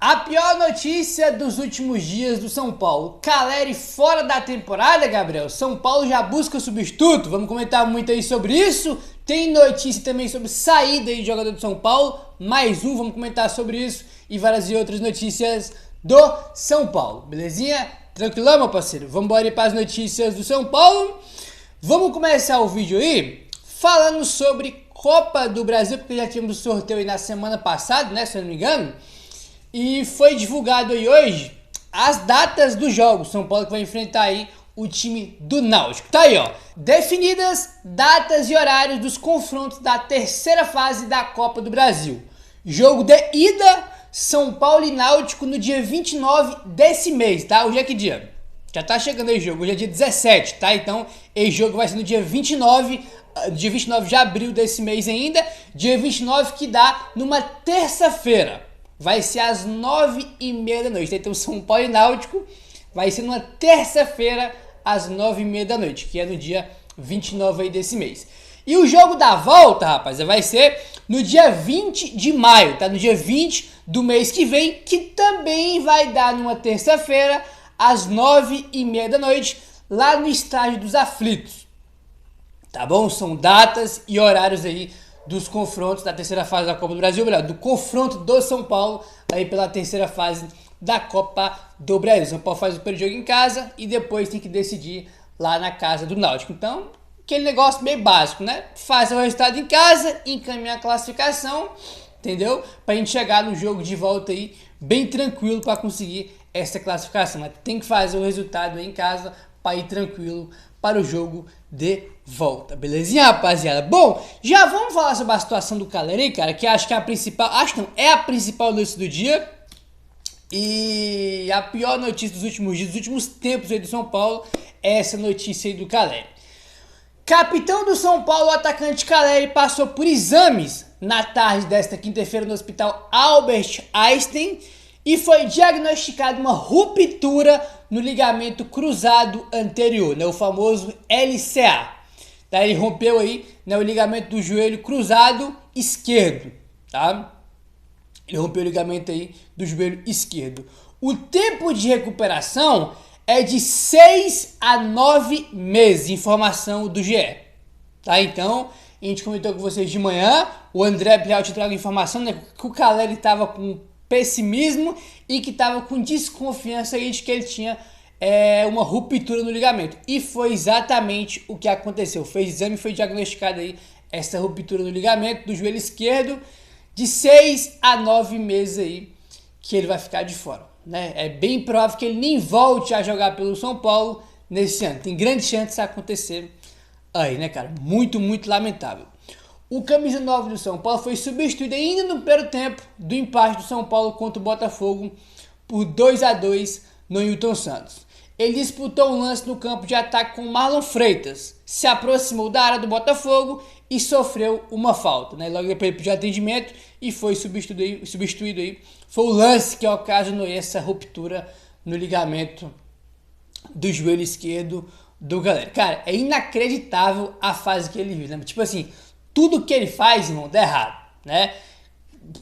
A pior notícia dos últimos dias do São Paulo. Caleri fora da temporada, Gabriel. São Paulo já busca substituto. Vamos comentar muito aí sobre isso. Tem notícia também sobre saída de jogador do São Paulo. Mais um, vamos comentar sobre isso. E várias e outras notícias do São Paulo. Belezinha? Tranquilão, meu parceiro? Vamos embora para as notícias do São Paulo. Vamos começar o vídeo aí falando sobre Copa do Brasil, porque já tivemos o sorteio aí na semana passada, né? Se eu não me engano. E foi divulgado aí hoje as datas dos jogos. São Paulo que vai enfrentar aí o time do Náutico. Tá aí, ó. Definidas datas e horários dos confrontos da terceira fase da Copa do Brasil. Jogo de ida, São Paulo e Náutico no dia 29 desse mês, tá? Hoje é que dia? Já tá chegando aí o jogo. Hoje é dia 17, tá? Então, esse jogo vai ser no dia 29 de abril desse mês ainda. Dia 29 que dá numa terça-feira. Vai ser às 9h30 da noite. Então São Paulo e Náutico vai ser numa terça-feira às 9h30 da noite, que é no dia 29 aí desse mês. E o jogo da volta, rapaz, vai ser no dia 20 de maio, tá? No dia 20 do mês que vem, que também vai dar numa terça-feira às 9h30 da noite, lá no Estádio dos Aflitos. Tá bom? São datas e horários aí dos confrontos da terceira fase da Copa do Brasil, do confronto do São Paulo aí pela terceira fase da Copa do Brasil. São Paulo faz o primeiro jogo em casa e depois tem que decidir lá na casa do Náutico. Então, aquele negócio meio básico, né? Faz o resultado em casa, encaminha a classificação, entendeu? Pra gente chegar no jogo de volta aí bem tranquilo para conseguir essa classificação. Mas tem que fazer o resultado aí em casa para ir tranquilo para o jogo de volta, belezinha, rapaziada? Bom, já vamos falar sobre a situação do Caleri, cara, que acho que é a principal, é a principal notícia do dia e a pior notícia dos últimos dias, dos últimos tempos aí do São Paulo, é essa notícia aí do Caleri. Capitão do São Paulo, o atacante Caleri, passou por exames na tarde desta quinta-feira no Hospital Albert Einstein e foi diagnosticada uma ruptura no ligamento cruzado anterior, né, o famoso LCA. Tá? Ele rompeu aí, né, o ligamento do joelho cruzado esquerdo, tá? Ele rompeu o ligamento aí do joelho esquerdo. O tempo de recuperação é de 6 a 9 meses, informação do GE. Tá? Então, a gente comentou com vocês de manhã, o André Pial te traga informação, né, que o Caleri estava com pessimismo e que estava com desconfiança aí de que ele tinha uma ruptura no ligamento. E foi exatamente o que aconteceu. Fez exame e foi diagnosticada aí essa ruptura no ligamento do joelho esquerdo de 6 a 9 meses aí que ele vai ficar de fora, né? É bem provável que ele nem volte a jogar pelo São Paulo nesse ano. Tem grande chance disso acontecer aí, né, cara? Muito, muito lamentável. O camisa 9 do São Paulo foi substituído ainda no primeiro tempo do empate do São Paulo contra o Botafogo por 2-2 no Newton Santos. Ele disputou um lance no campo de ataque com o Marlon Freitas, se aproximou da área do Botafogo e sofreu uma falta, né? Logo depois ele pediu atendimento e foi substituído aí. Foi o lance que ocasionou essa ruptura no ligamento do joelho esquerdo do Caleri. Cara, é inacreditável a fase que ele vive, né? Tipo assim, tudo que ele faz, irmão, dá errado, né?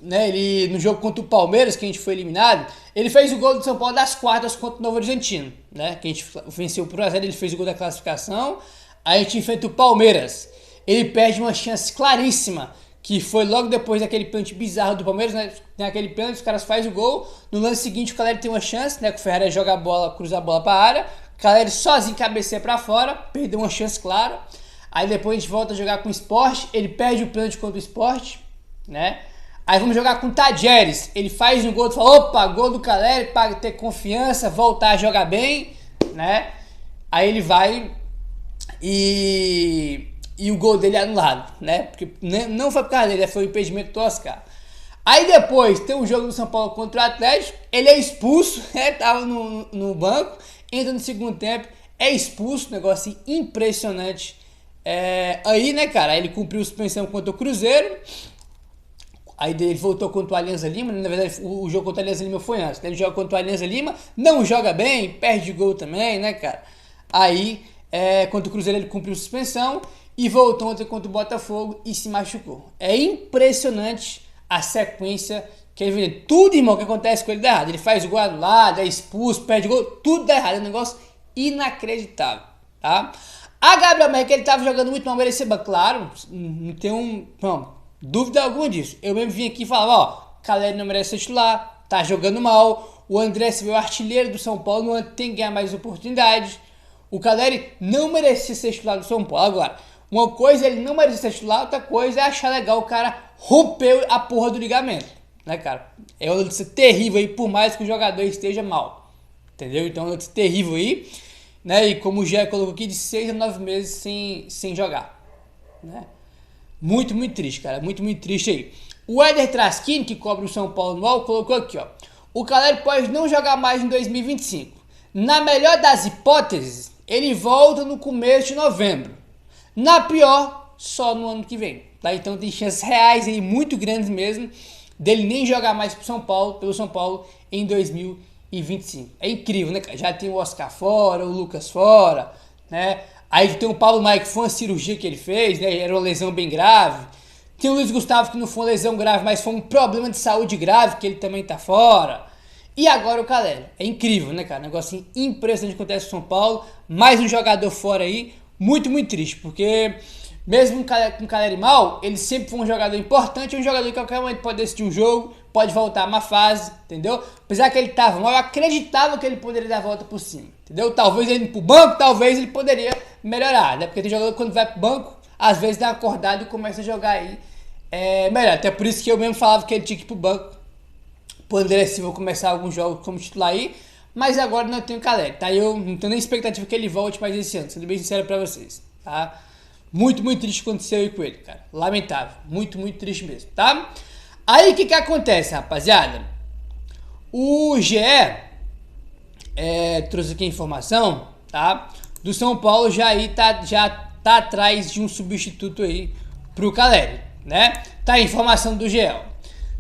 Ele, no jogo contra o Palmeiras, que a gente foi eliminado, ele fez o gol do São Paulo das quartas contra o Novo Horizontino, né? Que a gente venceu por 1-0, ele fez o gol da classificação. Aí a gente enfrenta o Palmeiras. Ele perde uma chance claríssima, que foi logo depois daquele pênalti bizarro do Palmeiras, né? Tem aquele pênalti, os caras fazem o gol. No lance seguinte, o Caleri tem uma chance, né? Que o Ferreira joga a bola, cruza a bola para a área. O Caleri sozinho cabeceia para fora, perdeu uma chance clara. Aí depois a gente volta a jogar com o Sport, ele perde o pênalti contra o Sport, né? Aí vamos jogar com o Tadjeres, ele faz um gol, tu fala, opa, gol do Caleri, para ter confiança, voltar a jogar bem, né? Aí ele vai e o gol dele é anulado, né? Porque não foi por causa dele, foi o impedimento do Oscar. Aí depois tem o jogo do São Paulo contra o Atlético, ele é expulso, né? Tava no banco, entra no segundo tempo, é expulso, negócio impressionante. Aí, né, cara, aí ele cumpriu suspensão contra o Cruzeiro. Aí ele voltou contra o Alianza Lima. Na verdade, o jogo contra o Alianza Lima foi antes. Ele joga contra o Alianza Lima, não joga bem, perde gol também, né, cara? Aí, contra o Cruzeiro, ele cumpriu suspensão e voltou ontem contra o Botafogo e se machucou. É impressionante a sequência Quer ver tudo, irmão, que acontece com ele dá errado. Ele faz gol anulado, é expulso, perde gol, tudo dá errado. É um negócio inacreditável, tá? A Gabriel Maia, ele tava jogando muito mal, merecia banco, claro, não tem dúvida alguma disso. Eu mesmo vim aqui e falava, ó, Caleri não merece ser titular, tá jogando mal. O André Silva, o artilheiro do São Paulo, não tem que ganhar mais oportunidades. O Caleri não merecia ser titular do São Paulo. Agora, uma coisa é ele não merecia ser titular, outra coisa é achar legal o cara romper a porra do ligamento, né, cara? É uma notícia terrível aí, por mais que o jogador esteja mal, entendeu? Então é uma notícia terrível aí, né? E como o Gé colocou aqui, de 6 a 9 meses sem jogar, né? Muito, muito triste, cara. Muito, muito triste aí. O Éder Traschini, que cobre o São Paulo no UOL, colocou aqui, ó. O Caleri pode não jogar mais em 2025. Na melhor das hipóteses, ele volta no começo de novembro. Na pior, só no ano que vem. Tá? Então tem chances reais aí, muito grandes mesmo, dele nem jogar mais pelo São Paulo em 2025. É incrível, né, cara? Já tem o Oscar fora, o Lucas fora, né? Aí tem o Paulo Maia, que foi uma cirurgia que ele fez, né? Era uma lesão bem grave. Tem o Luiz Gustavo, que não foi uma lesão grave, mas foi um problema de saúde grave, que ele também tá fora. E agora o Caleri. É incrível, né, cara? Negócio assim, impressionante que acontece com o São Paulo. Mais um jogador fora aí. Muito, muito triste, porque mesmo com o Caleri mal, ele sempre foi um jogador importante, um jogador que a qualquer momento pode decidir um jogo, pode voltar a uma fase, entendeu? Apesar que ele tava mal, eu acreditava que ele poderia dar a volta por cima, entendeu? Talvez ele indo pro banco, talvez ele poderia melhorar, né? Porque tem jogador que quando vai pro banco, às vezes dá uma acordada e começa a jogar aí melhor. Até por isso que eu mesmo falava que ele tinha que ir pro banco, pro André Silva começar alguns jogos como titular aí, mas agora não tenho o Caleri, tá? Eu não tenho nem expectativa que ele volte mais esse ano, sendo bem sincero pra vocês, tá? Muito, muito triste o que aconteceu aí com ele, cara. Lamentável. Muito, muito triste mesmo, tá? Aí o que acontece, rapaziada? O GE trouxe aqui a informação, tá? Do São Paulo já tá atrás de um substituto aí pro Caleri, né? Tá a informação do GE.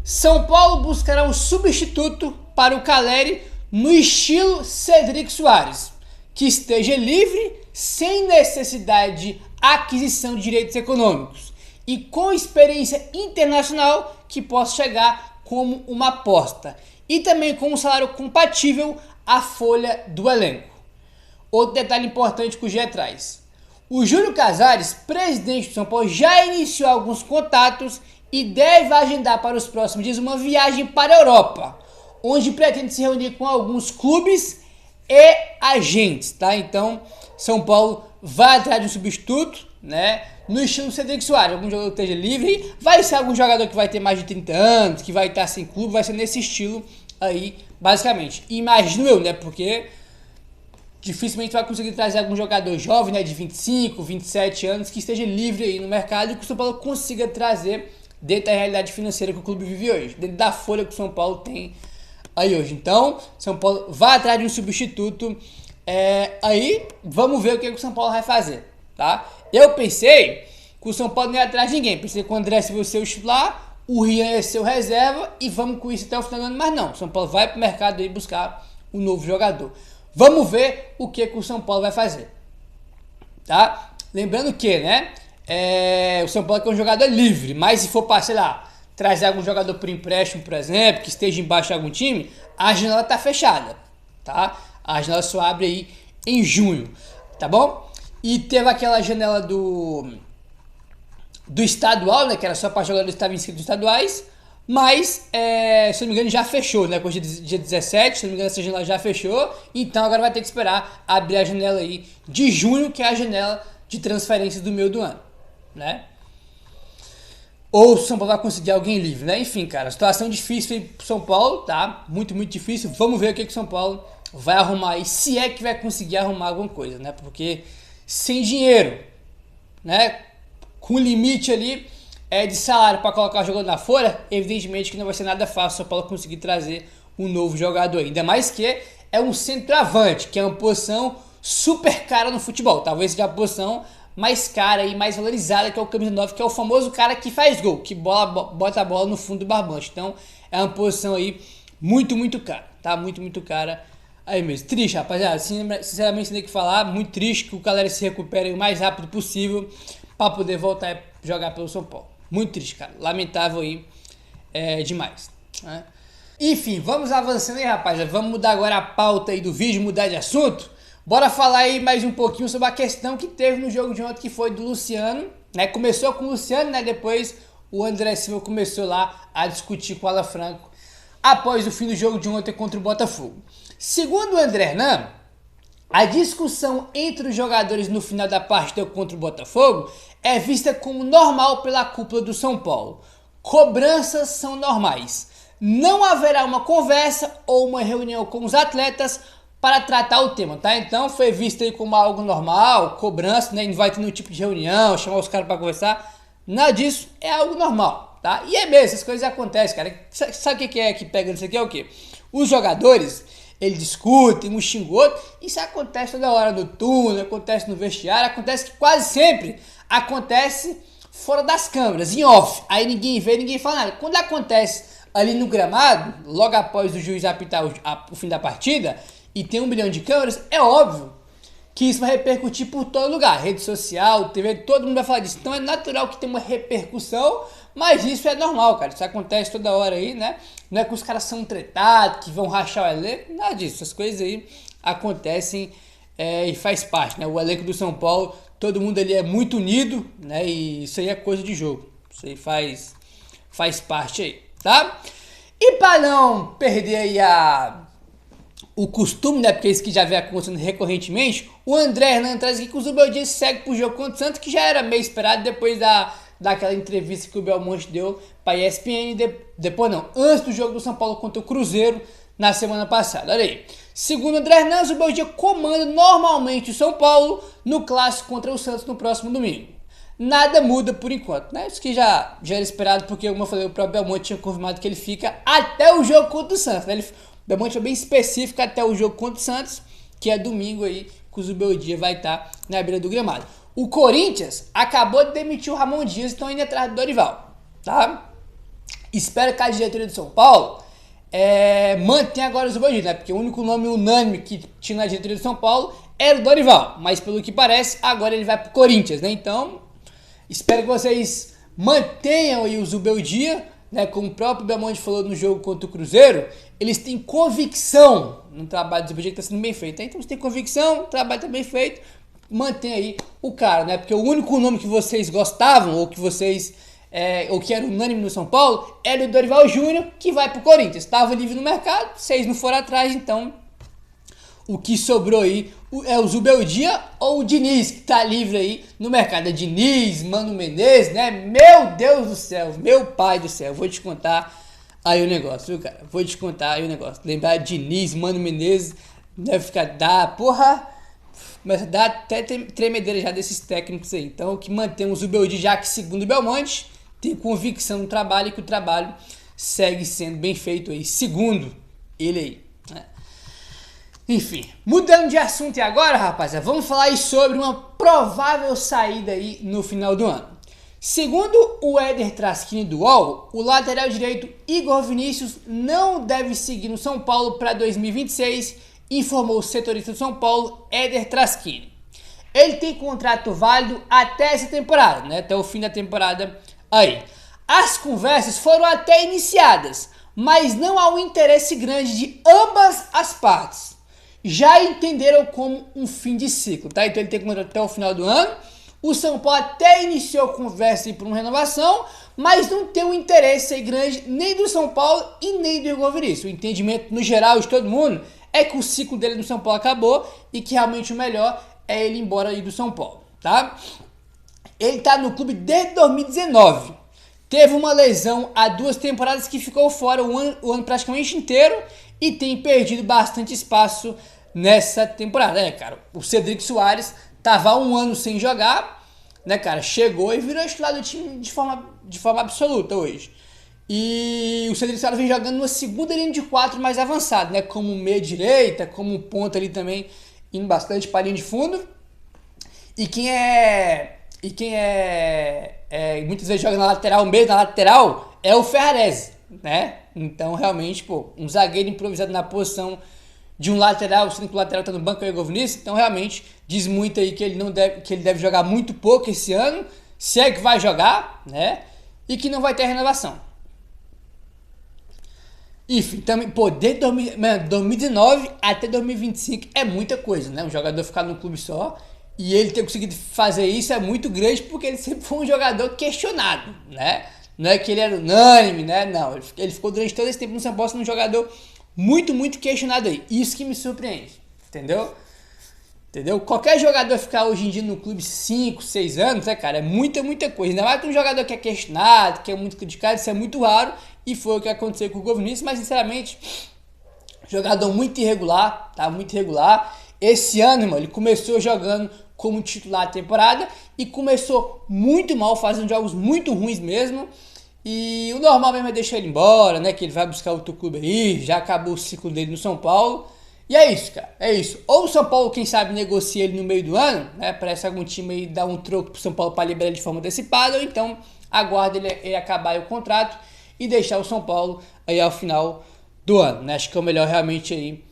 São Paulo buscará um substituto para o Caleri no estilo Cedric Soares, que esteja livre, sem necessidade de aquisição de direitos econômicos e com experiência internacional que possa chegar como uma aposta e também com um salário compatível à folha do elenco. Outro detalhe importante que o GE traz: o Júlio Casares, presidente do São Paulo, já iniciou alguns contatos e deve agendar para os próximos dias uma viagem para a Europa, onde pretende se reunir com alguns clubes e agentes, tá? Então, São Paulo vai atrás de um substituto, né? No estilo Cedric Soares, algum jogador que esteja livre, vai ser algum jogador que vai ter mais de 30 anos, que vai estar sem clube, vai ser nesse estilo aí, basicamente. Imagino eu, né? Porque dificilmente vai conseguir trazer algum jogador jovem, né? De 25, 27 anos, que esteja livre aí no mercado e que o São Paulo consiga trazer dentro da realidade financeira que o clube vive hoje, dentro da folha que o São Paulo tem aí hoje. Então, São Paulo vai atrás de um substituto. Aí, vamos ver o que o São Paulo vai fazer, tá? Eu pensei que o São Paulo não ia atrás de ninguém. Pensei que o André Silva ia ser o titular, o Rian ia ser o reserva e vamos com isso até o final do ano. Mas não, o São Paulo vai pro mercado aí buscar um novo jogador. Vamos ver o que o São Paulo vai fazer, tá? Lembrando que, né, o São Paulo é um jogador livre, mas se for para, sei lá, trazer algum jogador por empréstimo, por exemplo, que esteja embaixo de algum time, a janela tá fechada, tá? A janela só abre aí em junho, tá bom? E teve aquela janela do estadual, né? Que era só para jogadores que estavam inscritos nos estaduais. Mas, se não me engano, já fechou, né? Hoje é dia 17, se não me engano, essa janela já fechou. Então agora vai ter que esperar abrir a janela aí de junho, que é a janela de transferências do meio do ano, né? Ou o São Paulo vai conseguir alguém livre, né? Enfim, cara, situação difícil aí pro São Paulo, tá? Muito, muito difícil. Vamos ver o que o São Paulo vai arrumar aí, se é que vai conseguir arrumar alguma coisa, né? Porque sem dinheiro, né? Com limite ali de salário para colocar o jogador na folha, evidentemente que não vai ser nada fácil o São Paulo conseguir trazer um novo jogador. Ainda mais que é um centroavante, que é uma posição super cara no futebol. Talvez seja a posição mais cara e mais valorizada, que é o camisa 9, que é o famoso cara que faz gol, que bota a bola no fundo do barbante. Então é uma posição aí muito, muito cara, tá? Muito, muito cara aí mesmo. Triste, rapaziada, sinceramente sem ter que falar, muito triste que o Caleri se recupere o mais rápido possível para poder voltar a jogar pelo São Paulo. Muito triste, cara, lamentável aí demais. né? Enfim, vamos avançando aí, rapaz. Vamos mudar agora a pauta aí do vídeo, mudar de assunto. Bora falar aí mais um pouquinho sobre a questão que teve no jogo de ontem, que foi do Luciano, né? Começou com o Luciano, né? Depois o André Silva começou lá a discutir com o Alan Franco após o fim do jogo de ontem contra o Botafogo. Segundo o André Hernan, a discussão entre os jogadores no final da partida contra o Botafogo é vista como normal pela cúpula do São Paulo. Cobranças são normais. Não haverá uma conversa ou uma reunião com os atletas para tratar o tema, tá? Então foi visto aí como algo normal, cobrança, né? Não vai ter nenhum tipo de reunião, chamar os caras para conversar. Nada disso, é algo normal, tá? E é mesmo, essas coisas acontecem, cara. Sabe o que é que pega nisso aqui? É o quê? Os jogadores, eles discutem, um xinga o outro. Isso acontece toda hora no túnel, acontece no vestiário, acontece que quase sempre acontece fora das câmeras, em off. Aí ninguém vê, ninguém fala nada. Quando acontece ali no gramado, logo após o juiz apitar o fim da partida, e tem 1 milhão de câmeras, é óbvio que isso vai repercutir por todo lugar. Rede social, TV, todo mundo vai falar disso. Então é natural que tenha uma repercussão, mas isso é normal, cara. Isso acontece toda hora aí, né? Não é que os caras são tretados, que vão rachar o elenco, nada disso. Essas coisas aí acontecem e faz parte, né? O elenco do São Paulo, todo mundo ali é muito unido, né? E isso aí é coisa de jogo. Isso aí faz parte aí, tá? E para não perder aí o costume, né, porque isso que já vem acontecendo recorrentemente, o André Hernan traz aqui que o Zubeldia segue pro jogo contra o Santos, que já era meio esperado depois daquela entrevista que o Belmonte deu para a ESPN, antes do jogo do São Paulo contra o Cruzeiro na semana passada. Olha aí. Segundo o André Hernan, o Zubeldia comanda normalmente o São Paulo no clássico contra o Santos no próximo domingo. Nada muda por enquanto, né? Isso que já era esperado, porque, como eu falei, o próprio Belmonte tinha confirmado que ele fica até o jogo contra o Santos, né? O Belmonte é bem específico até o jogo contra o Santos, que é domingo aí, que o Zubeldia vai estar na beira do gramado. O Corinthians acabou de demitir o Ramon Dias e estão indo atrás do Dorival, tá? Espero que a diretoria do São Paulo mantenha agora o Zubeldia, né? Porque o único nome unânime que tinha na diretoria do São Paulo era o Dorival, mas pelo que parece, agora ele vai pro Corinthians, né? Então, espero que vocês mantenham aí o Zubeldia, né? Como o próprio Belmonte falou no jogo contra o Cruzeiro, eles têm convicção no trabalho do Zubeldia que está sendo bem feito. Então, se tem convicção, o trabalho está bem feito, mantém aí o cara, né? Porque o único nome que vocês gostavam, ou que vocês, ou que era unânime no São Paulo, era o Dorival Júnior, que vai pro Corinthians. Estava livre no mercado, vocês não foram atrás, então o que sobrou aí é o Zubeldia ou o Diniz, que tá livre aí no mercado. É Diniz, Mano Menezes, né? Meu Deus do céu, meu pai do céu, vou te contar aí o negócio, viu, cara? Vou te contar aí o negócio. Lembrar de Diniz, Mano Menezes, deve ficar, mas dá até tremedeira já desses técnicos aí. Então, o que mantém o Zubeldia, já que segundo o Belmonte, tem convicção no trabalho e que o trabalho segue sendo bem feito aí, segundo ele aí, né? Enfim, mudando de assunto e agora, rapaziada, vamos falar aí sobre uma provável saída aí no final do ano. Segundo o Éder Traschini do UOL, o lateral direito Igor Vinícius não deve seguir no São Paulo para 2026, informou o setorista do São Paulo, Éder Traschini. Ele tem contrato válido até essa temporada, né? Até o fim da temporada aí. As conversas foram até iniciadas, mas não há um interesse grande de ambas as partes. Já entenderam como um fim de ciclo, tá? Então ele tem contrato até o final do ano. O São Paulo até iniciou conversa por uma renovação, mas não tem um interesse aí grande nem do São Paulo e nem do Igor Vinícius. O entendimento no geral de todo mundo é que o ciclo dele no São Paulo acabou e que realmente o melhor é ele ir embora aí do São Paulo, tá? Ele tá no clube desde 2019. Teve uma lesão há 2 temporadas que ficou fora o ano praticamente inteiro e tem perdido bastante espaço nessa temporada. Cara, o Cedric Soares tava há 1 ano sem jogar, né, cara? Chegou e virou titular do time de forma absoluta hoje. E o Cedric Soares vem jogando numa segunda linha de 4 mais avançada, né? Como meia direita, como ponta ali também, indo bastante para a linha de fundo. E quem muitas vezes joga na lateral mesmo, na lateral, é o Ferrarese, né? Então, realmente, um zagueiro improvisado na posição de um lateral, sendo que o lateral tá no banco, é o Igor Vinícius, então realmente diz muito aí que ele deve jogar muito pouco esse ano, se é que vai jogar, né? E que não vai ter renovação. Enfim, também, pô, desde 2019 até 2025 é muita coisa, né? Um jogador ficar num clube só e ele ter conseguido fazer isso é muito grande porque ele sempre foi um jogador questionado, né? Não é que ele era unânime, né? Não, ele ficou durante todo esse tempo no São Paulo sendo um jogador muito questionado aí. Isso que me surpreende, entendeu? Entendeu? Qualquer jogador ficar hoje em dia no clube 5, 6 anos, né, cara? É muita coisa. Ainda mais que um jogador que é questionado, que é muito criticado, isso é muito raro. E foi o que aconteceu com o Gol Vinícius, mas sinceramente, jogador muito irregular, tá? Muito irregular. Esse ano, irmão, ele começou jogando como titular a temporada e começou muito mal, fazendo jogos muito ruins mesmo. E o normal mesmo é deixar ele embora, né? Que ele vai buscar outro clube aí, já acabou o ciclo dele no São Paulo. E é isso, cara, é isso. Ou o São Paulo, quem sabe, negocia ele no meio do ano, né? Parece algum time aí dar um troco pro São Paulo para liberar ele de forma antecipada, ou então aguarda ele acabar o contrato e deixar o São Paulo aí ao final do ano, né? Acho que é o melhor realmente aí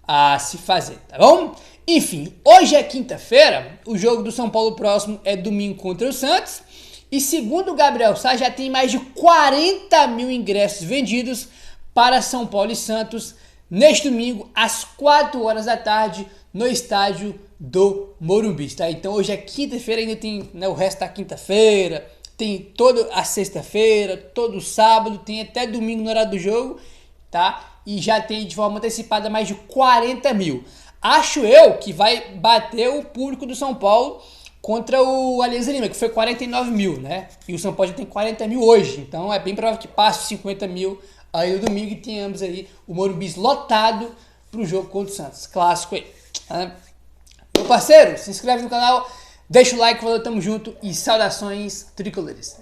a se fazer, tá bom? Enfim, hoje é quinta-feira, o jogo do São Paulo próximo é domingo contra o Santos, e segundo o Gabriel Sá, já tem mais de 40 mil ingressos vendidos para São Paulo e Santos neste domingo, às 4 horas da tarde, no estádio do Morumbi, tá? Então hoje é quinta-feira, ainda tem, né, o resto da quinta-feira, tem toda a sexta-feira, todo sábado, tem até domingo no horário do jogo, tá? E já tem de forma antecipada mais de 40 mil. Acho eu que vai bater o público do São Paulo contra o Alianza Lima, que foi 49 mil, né? E o São Paulo já tem 40 mil hoje, então é bem provável que passe 50 mil aí no domingo e tenhamos aí o Morumbi lotado pro jogo contra o Santos. Clássico aí. Meu parceiro, se inscreve no canal, deixa o like, valeu, tamo junto e saudações tricolores.